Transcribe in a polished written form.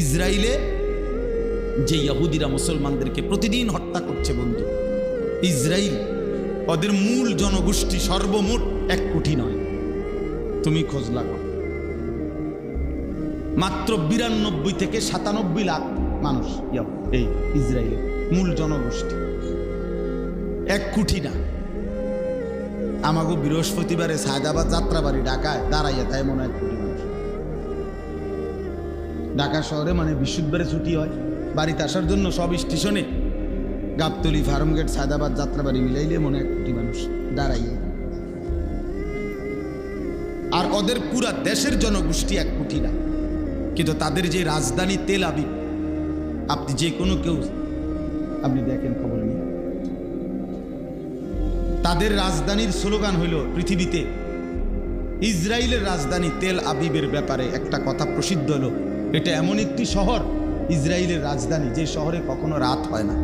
ইসরায়েলে যে ইহুদিরা মুসলমানদেরকে প্রতিদিন হত্যা করছে বন্ধু, ইসরায়েল ওদের মূল জনগোষ্ঠী সর্বমোট 1 কোটি নয়। তুমি খোঁজ লাগাও, মাত্র 92 থেকে 97 লাখ মানুষ এই ইসরায়েলের মূল জনগোষ্ঠী, 1 কোটি না। আমাগো বৃহস্পতিবারে সায়দাবাদ যাত্রাবাড়ি ঢাকায় দাঁড়াইয়া তাই মনে হয় 1 কোটি মানুষ। ঢাকা শহরে মানে বৃহস্পতিবারে ছুটি হয়, বাড়িতে আসার জন্য সব স্টেশনে গাবতলি, ফার্মগেট, সায়দাবাদ যাত্রাবাড়ি মিলাইলে মনে 1 কোটি মানুষ দাঁড়াইয়া। আর ওদের পুরা দেশের জনগোষ্ঠী 1 কোটি না, কিন্তু তাদের যে রাজধানী তেল আবিব, আপনি যে কোনো কেউ আপনি দেখেন খবর নিয়ে, তাদের রাজধানীর স্লোগান হইল পৃথিবীতে ইসরায়েলের রাজধানী তেল আবিবের ব্যাপারে একটা কথা প্রসিদ্ধ হলো, এটা এমন একটি শহর ইসরায়েলের রাজধানী যে শহরে কখনো রাত হয় না।